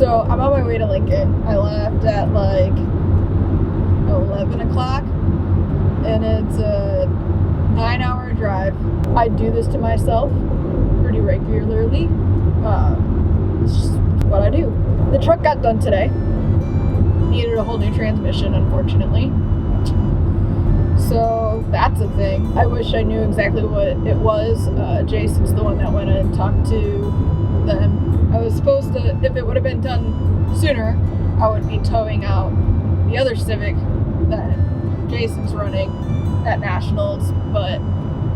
So I'm on my way to Lincoln. I left at like 11 o'clock and it's a 9-hour drive. I do this to myself pretty regularly. It's just what I do. The truck got done today. Needed a whole new transmission, unfortunately. So that's a thing. I wish I knew exactly what it was. Jason's the one that went and talked to them. I was supposed to, if it would have been done sooner, I would be towing out the other Civic that Jason's running at Nationals, but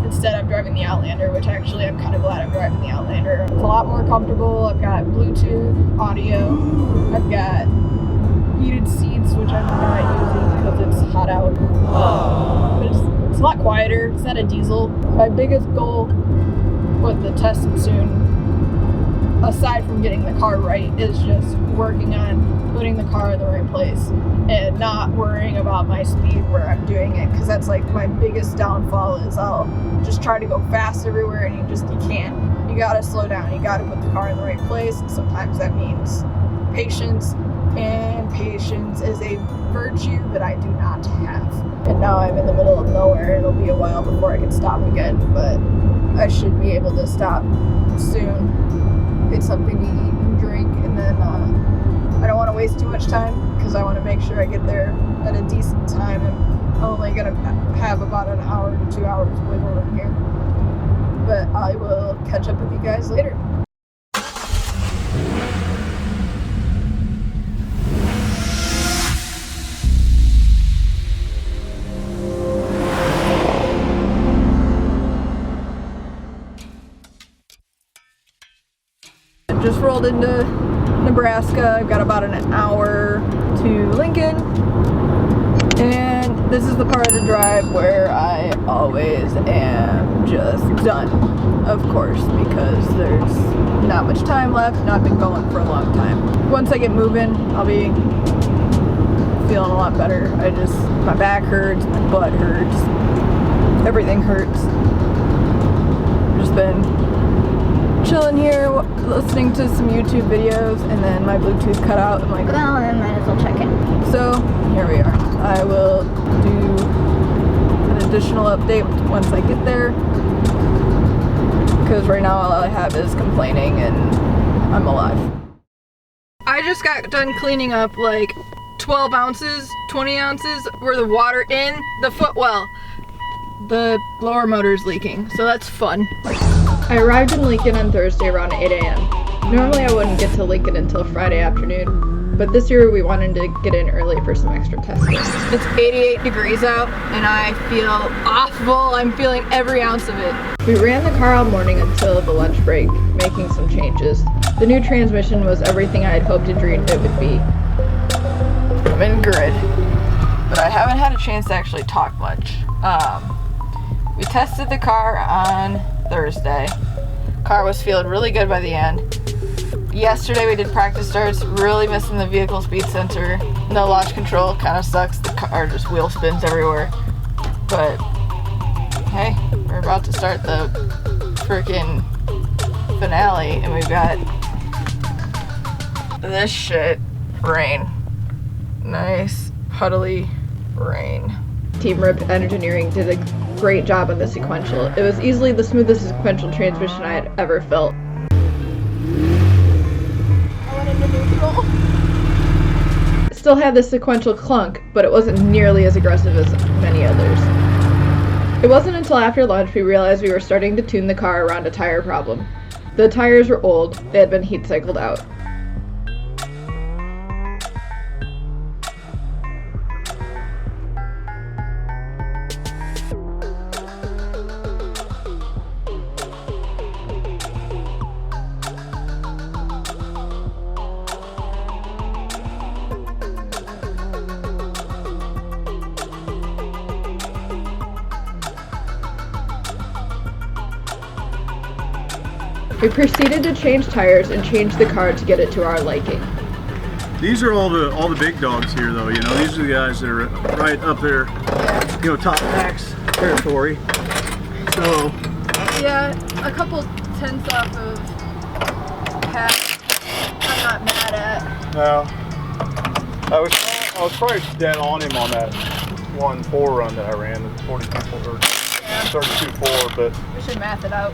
instead I'm driving the Outlander, which actually I'm kind of glad I'm driving the Outlander. It's a lot more comfortable. I've got Bluetooth audio. I've got heated seats, which I'm not using because it's hot out. But it's a lot quieter. It's not a diesel. My biggest goal with the testing soon, aside from getting the car right, is just working on putting the car in the right place and not worrying about my speed where I'm doing it, because that's like my biggest downfall is I'll just try to go fast everywhere and you can't. You gotta slow down. You gotta put the car in the right place, and sometimes that means patience, and patience is a virtue that I do not have. And now I'm in the middle of nowhere. It'll be a while before I can stop again, but I should be able to stop soon, get something to eat and drink, and then I don't want to waste too much time because I want to make sure I get there at a decent time. I'm only going to have about an hour to 2 hours wiggle room here, but I will catch up with you guys later. Just rolled into Nebraska. I've got about an hour to Lincoln, and this is the part of the drive where I always am just done, of course, because there's not much time left and I've been going for a long time. Once I get moving, I'll be feeling a lot better. My back hurts, my butt hurts, everything hurts. Just been chilling here, listening to some YouTube videos, and then my Bluetooth cut out. I'm like, well, I might as well check it. So here we are. I will do an additional update once I get there, because right now all I have is complaining and I'm alive. I just got done cleaning up like 12 ounces, 20 ounces worth of water in the footwell. The blower motor's leaking, so that's fun. I arrived in Lincoln on Thursday around 8 a.m. Normally I wouldn't get to Lincoln until Friday afternoon, but this year we wanted to get in early for some extra testing. It's 88 degrees out and I feel awful. I'm feeling every ounce of it. We ran the car all morning until the lunch break, making some changes. The new transmission was everything I had hoped and dreamed it would be. I'm in grid, but I haven't had a chance to actually talk much. We tested the car on Thursday. Car was feeling really good by the end. Yesterday we did practice starts, really missing the vehicle speed sensor. No launch control, kind of sucks. The car just wheel spins everywhere. But hey, we're about to start the freaking finale and we've got this shit, rain. Nice puddly rain. Team Rip Engineering did a great job on the sequential. It was easily the smoothest sequential transmission I had ever felt. I went into neutral. Still had the sequential clunk, but it wasn't nearly as aggressive as many others. It wasn't until after lunch we realized we were starting to tune the car around a tire problem. The tires were old, they had been heat cycled out. We proceeded to change tires and change the car to get it to our liking. These are all the big dogs here, though. You know, these are the guys that are right up there, you know, top max territory. So yeah, a couple tenths off of half I'm not mad at. No. I was probably dead on him on that 1.4 run that I ran, the 42.4 or 32.4, but We should math it out.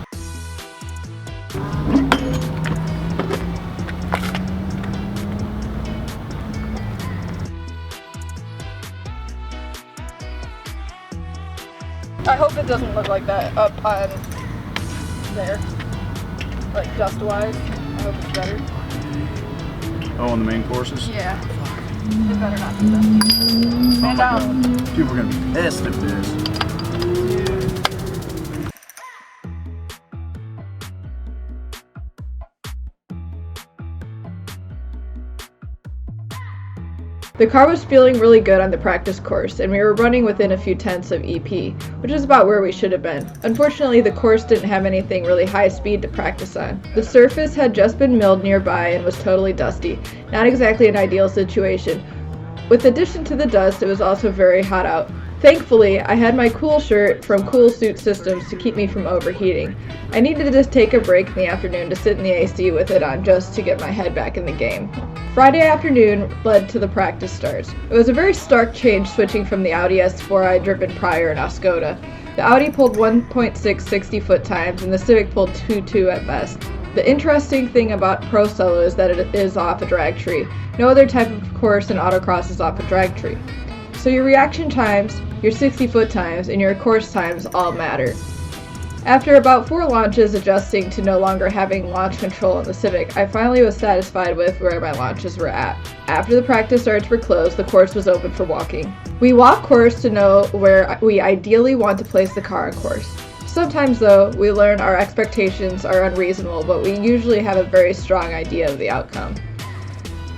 I hope it doesn't look like that up on there, like dust-wise. I hope it's better. oh, on the main courses? Yeah. It better not be dusty. Man down. People are gonna be pissed if it is. The car was feeling really good on the practice course, and we were running within a few tenths of EP, which is about where we should have been. Unfortunately, the course didn't have anything really high speed to practice on. The surface had just been milled nearby and was totally dusty. Not exactly an ideal situation. With addition to the dust, it was also very hot out. Thankfully, I had my CoolShirt from CoolShirt Systems to keep me from overheating. I needed to just take a break in the afternoon to sit in the AC with it on just to get my head back in the game. Friday afternoon led to the practice starts. It was a very stark change switching from the Audi S4 I had driven prior in Oscoda. The Audi pulled 1.6 60-foot times and the Civic pulled 2.2 at best. The interesting thing about Pro Solo is that it is off a drag tree. No other type of course in autocross is off a drag tree. So your reaction times, your 60-foot times, and your course times all matter. After about 4 launches adjusting to no longer having launch control on the Civic, I finally was satisfied with where my launches were at. After the practice starts were closed, the course was open for walking. We walk course to know where we ideally want to place the car on course. Sometimes though, we learn our expectations are unreasonable, but we usually have a very strong idea of the outcome.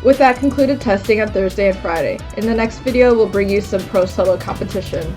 With that concluded testing on Thursday and Friday. In the next video, we'll bring you some Pro Solo competition.